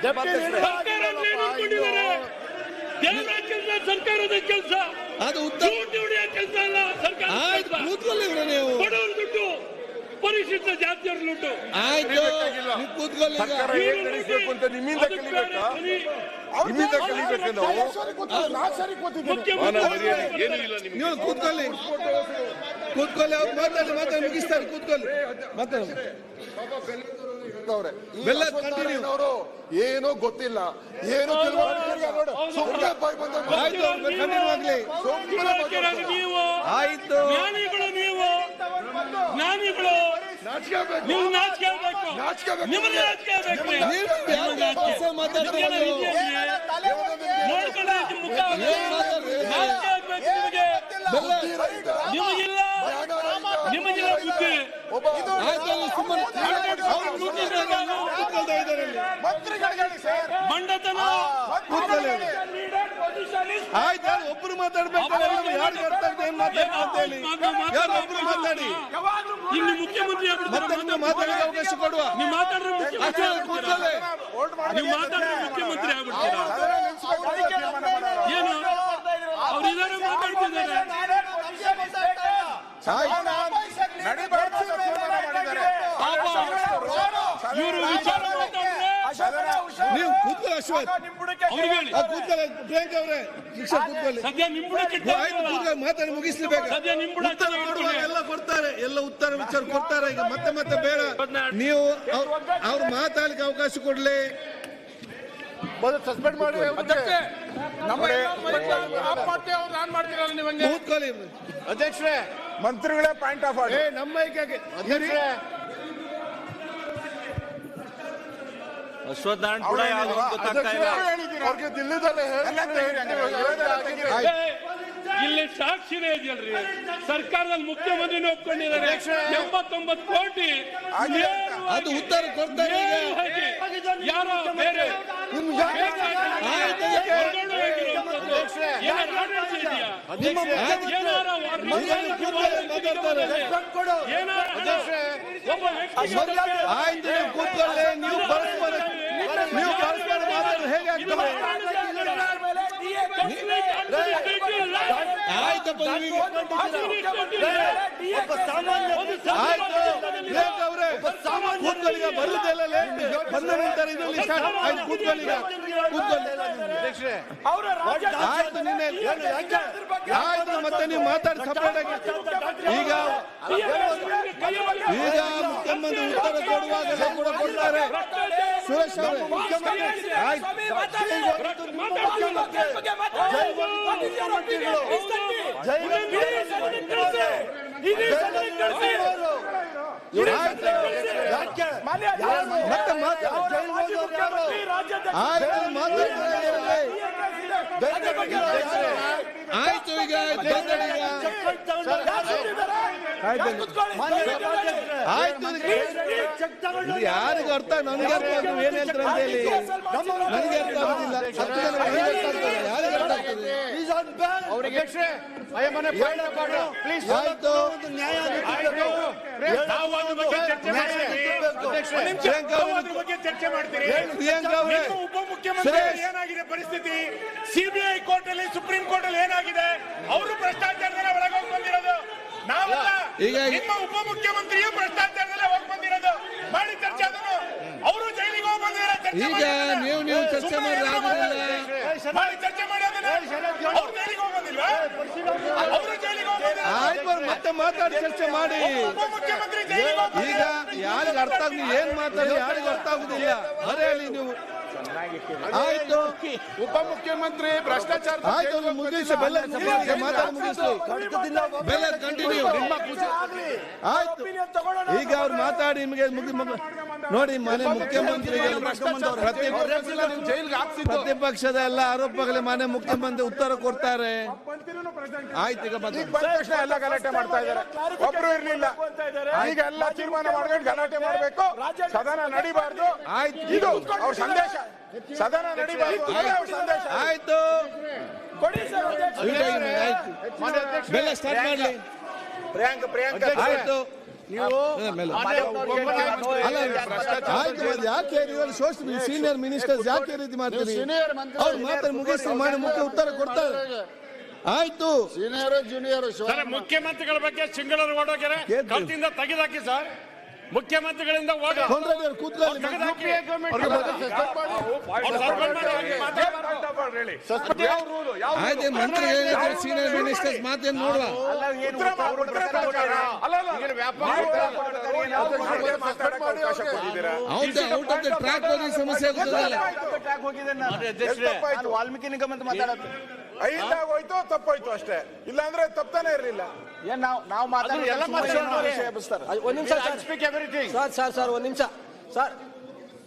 ದೇವರಾಜ್ ಕೆಲಸ ಸರ್ಕಾರದ ಕೆಲಸ, ಅದು ಉತ್ತರ ಕೆಲಸ ಅಲ್ಲ. ಸರ್ಕಾರ ಬಡವರ ದುಡ್ಡು, ಪರಿಶಿಷ್ಟ ಜಾತಿಯವರ ದುಡ್ಡು. ಆಯ್ತು, ಕೂತ್ಕೊಳ್ಳಿ. ನಿಮ್ಮಿಂದ ಕಲಿಬೇಕಾ? ನಿಮ್ಮಿಂದ ಕಲಿಬೇಕು ನಾವು. ನೀವು ಕೂತ್ಕೊಳ್ಳಿ, ಕೂತ್ಕೊಳ್ಳಿ. ಅವ್ರು ಮಾತಾಡಿ ಮುಗಿಸ್ತಾರೆ. ಕೂತ್ಕೊಳ್ಳಿ, ಮಾತಾಡಿ. ಏನೋ ಗೊತ್ತಿಲ್ಲ, ಏನೋ ಆಯ್ತು. ಜ್ಞಾನಿಗಳು ನೀವು, ಜ್ಞಾನಿಗಳು ನೀವು ನಾಚಿಕೆ ಆಗಬೇಕು. ನಿಮಗೆ ನಾಚಿಕೆ ಆಗಬೇಕು. ನೋಡ್ಕೊಳ್ಳಿ ಮುಖ, ನಾಚಿಕೆ ಆಗ್ಬೇಕು ನಿಮಗೆ. ನಿಮಗಿಲ್ಲ, ನಿಮಗಿಲ್ಲ ಬುದ್ಧಿ. ಮಂಡತನ ಆಯ್ತು. ಒಬ್ರು ಮಾತಾಡ್ಬೇಕು. ಯಾರು ಒಬ್ರು ಮಾತಾಡಿ. ಇಲ್ಲಿ ಮುಖ್ಯಮಂತ್ರಿ ಮಾತಾಡೋಕೆ ಅವಕಾಶ ಕೊಡುವ. ನೀವು ಮಾತಾಡ್ರೆ ನೀವು ಮಾತಾಡಿದ್ರೆ ಮುಖ್ಯಮಂತ್ರಿ ಆಗ್ಬಿಡ್ತೀರಾ? ಏನು ಅವರಿದ್ದಾರೆ ಮಾತಾಡ್ತಿದ್ದಾರೆ. ಇವರು ವಿಚಾರ ನೀವು ಕೂತ್ಕೊಳ್ಳಿ. ಅಶ್ವಥ್ ಕೂತ್ಕೊಳ್ಳಿ. ಪ್ರಿಯಾಂಕ ಅವರೇ ಶಿಕ್ಷಕ ಕೂತ್ಕೊಳ್ಳಿ. ಸದ್ಯ ನಿಂಬುಡಕ್ಕೆ ಮಾತಾಡಿ ಮುಗಿಸ್ಲೇಬೇಕು. ಸದ್ಯ ನಿಂಬುಡಕ್ಕೆ ಎಲ್ಲ ಕೊಡ್ತಾರೆ, ಎಲ್ಲ ಉತ್ತರ ವಿಚಾರ ಕೊಡ್ತಾರೆ. ಈಗ ಮತ್ತೆ ಬೇಡ, ನೀವು ಅವ್ರು ಮಾತಾಡ್ಲಿಕ್ಕೆ ಅವಕಾಶ ಕೊಡ್ಲಿ. ಸಸ್ಪೆಂಡ್ ಮಾಡಿ ಕೂತ್ಕೊಳ್ಳಿ. ಅಧ್ಯಕ್ಷರೇ, ಮಂತ್ರಿಗಳೇ ಪಾಯಿಂಟ್ ಆಫ್ ಆರ್ಡರ್. ನಮ್ಮ ಅಶ್ವತ್ಥನಾರಾಯಣ ಅವ್ರಿಗೆ ದಿಲ್ಲಿದಲ್ಲೇ ಇಲ್ಲಿ ಸಾಕ್ಷಿನೇ ಇದೆಯಲ್ರಿ. ಸರ್ಕಾರದಲ್ಲಿ ಮುಖ್ಯಮಂತ್ರಿನ ಒಪ್ಕೊಂಡಿದ್ದಾರೆ. 89 ಕೋಟಿ ಅದು ಉತ್ತರ ಕೊಡ್ತಾರೆ. ಯಾರೋ ಬೇರೆ ಆಯ್ತು, ಕೂತ್ಕೊಳ್ಳಿ. ನೀವು ಪರಸ್ಪರ ಮಾತಾಡೋದು ಹೇಗೆ ಆಗ್ತದೆ? ಆಯ್ತಪ್ಪ, ಕೂತ್ಕೊಳ್ಳಿ. ಬರುದೆಲ್ಲ ಬಂದ ನಂತರ ಇದರಲ್ಲಿ ಸ್ಟಾರ್ಟ್ ಆಯ್ತು. ಕೂತ್ಕೊಳ್ಳಿ, ಆಯ್ತು. ನಿನ್ನೆ ಆಯ್ತು, ಮತ್ತೆ ನೀವು ಮಾತಾಡಿ ಸಪರೇಟ್ ಆಗಿ. ಈಗ ಮುಖ್ಯಮಂತ್ರಿ ಉತ್ತರ ಕೊಡುವಾಗ ಕೂಡ ಕೊಡ್ತಾರೆ. ಸುರೇಶ್ ಅವರು ಮುಖ್ಯಮಂತ್ರಿ ಆಯ್ತು. ಆಯ್ತು. ಈಗ ಆಯ್ತು, ಯಾರಿಗೂ ಅರ್ಥ, ನನಗೆ ಅರ್ಥ ಆಗ್ತದೆ. ಏನ್ ಹೇಳ್ತಾರೆ ಅಂತ ಹೇಳಿ ನನಗೆ ಅರ್ಥ ಆಗುದಿಲ್ಲ. ಯಾರಿಗೂ ಅರ್ಥ ಆಗ್ತದೆ? ಚರ್ಚೆ ಮಾಡ್ತೀರಿ. ಉಪಮುಖ್ಯಮಂತ್ರಿ ಏನಾಗಿದೆ ಪರಿಸ್ಥಿತಿ? ಸಿಬಿಐ ಕೋರ್ಟ್ ಅಲ್ಲಿ, ಸುಪ್ರೀಂ ಕೋರ್ಟ್ ಅಲ್ಲಿ ಏನಾಗಿದೆ? ಅವರು ಭ್ರಷ್ಟಾಚಾರದಲ್ಲೇ ಒಳಗೋಗಿ ಬಂದಿರೋದು. ನಾವಲ್ಲ, ನಿಮ್ಮ ಉಪಮುಖ್ಯಮಂತ್ರಿಯು ಭ್ರಷ್ಟಾಚಾರದಲ್ಲೇ ಹೋಗಿ ಬಂದಿರೋದು. ಮಾಡಿ ಚರ್ಚೆ. ಅದನ್ನು ಅವರು ಜೈಲಿಗೆ ಹೋಗಿ ಬಂದಿದ್ದಾರೆ. ಈಗ ನೀವು ಚರ್ಚೆ ಮಾಡಿ ಚರ್ಚೆ ಮಾಡಿ. ಅವ್ರು ಜೈಲಿಗೆ ಹೋಗಿ ಬಂದಿಲ್ವಾ? ಅವರು ಜೈಲಿಗೆ ಹೋಗಿ ಆಯ್ತು, ಮತ್ತೆ ಮಾತಾಡಿ ಚರ್ಚೆ ಮಾಡಿ. ಉಪಮುಖ್ಯಮಂತ್ರಿ ಜೈಲಿಗೆ ಹೋಗಿ ಈಗ ಯಾರಿಗ ಅರ್ಥ ಆಗುದು, ಏನ್ ಮಾತಾಡಿ ಯಾರಿಗೂ ಅರ್ಥ ಆಗುದಿಲ್ಲ. ಅದೇ ಹೇಳಿ ನೀವು. ಆಯ್ತು, ಉಪಮುಖ್ಯಮಂತ್ರಿ ಭ್ರಷ್ಟಾಚಾರ ಆಯ್ತು, ಮುಗಿಸಿ. ಬೆಲ್ಲ ಮಾತಾಡಿ ಮುಗಿಸಿ. ಬೆಲ್ಲ ಕಂಟಿನ್ಯೂ. ಆಯ್ತು, ಈಗ ಅವ್ರು ಮಾತಾಡಿ ನಿಮಗೆ ನೋಡಿ. ಮನೆ ಮುಖ್ಯಮಂತ್ರಿಗೆ ಪ್ರತಿಪಕ್ಷದ ಎಲ್ಲ ಆರೋಪಗಳಿಗೆ ಮನೆ ಮುಖ್ಯಮಂತ್ರಿ ಉತ್ತರ ಕೊಡ್ತಾರೆ. ಆಯ್ತು, ಈಗ ಎಲ್ಲ ಗಲಾಟೆ ಮಾಡ್ತಾ ಇದ್ದಾರೆ. ಒಬ್ರು ಇರ್ಲಿಲ್ಲ, ಈಗ ಎಲ್ಲ ತೀರ್ಮಾನ ಮಾಡ್ಕೊಂಡು ಗಲಾಟೆ ಮಾಡಬೇಕು. ಸದನ ನಡಿಬಾರ್ದು. ಆಯ್ತು, ಇದು ಅವ್ರ ಸಂದೇಶ. ಸದನ ನಡಿಬಾರ್ದು ಸಂದೇಶ. ಆಯ್ತು, ಬೆಲ್ಲ ಸ್ಟಾರ್ಟ್ ಮಾಡ್ಲಿ. ಪ್ರಿಯಾಂಕ ಆಯ್ತು, ಆಯ್ತು, ಅದು ಯಾಕೆ ನೀವು ಸೀನಿಯರ್ ಮಿನಿಸ್ಟರ್ಸ್ ಯಾಕೆ ರೀತಿ ಮಾಡ್ತೀರಿ? ಅವ್ರು ಮಾತಾಡಿ ಮುಗಿಸಿ ಮಾಡಿ ಮುಖ್ಯ ಉತ್ತರ ಕೊಡ್ತಾರೆ. ಆಯ್ತು, ಸೀನಿಯರ್ ಜೂನಿಯರ್ ಮುಖ್ಯಮಂತ್ರಿಗಳ ಬಗ್ಗೆ ಸಿಂಗಳರ್ ಓಡೋಗ್ಯಾರೆ, ಕಲ್ತಿಂದ ತೆಗೆದಾಕಿ ಸರ್. ಮುಖ್ಯಮಂತ್ರಿಗಳಿಂದ ಕೊಂಡ್ರೆ ಕೂತ್ಕೊಳ್ಳಿ. ಆಯ್ತು, ಮಂತ್ರಿ ಸೀನಿಯರ್ ಮಿನಿಸ್ಟರ್ಸ್ ಮಾತೇನು ನೋಡುವ. ಔಟ್ ಆಫ್ ದ ಟ್ರ್ಯಾಕ್ ಹೋಗಿ ಸಮಸ್ಯೆ ಆಗುತ್ತದಲ್ಲ. ವಾಲ್ಮೀಕಿ ನಿಗಮ ಅಂತ ಮಾತಾಡತ್ತೆ. ಹೋಯ್ತು ತಪ್ಪೋಯ್ತು ಅಷ್ಟೇ, ಇಲ್ಲಾಂದ್ರೆ ತಪ್ಪಾನೆ ಇರ್ಲಿಲ್ಲ. ನಾವು ಮಾತಾಡೋದು ಒಂದ್ ನಿಮಿಷ ಸರ್, ಒಂದ್ ನಿಮಿಷ ಸರ್,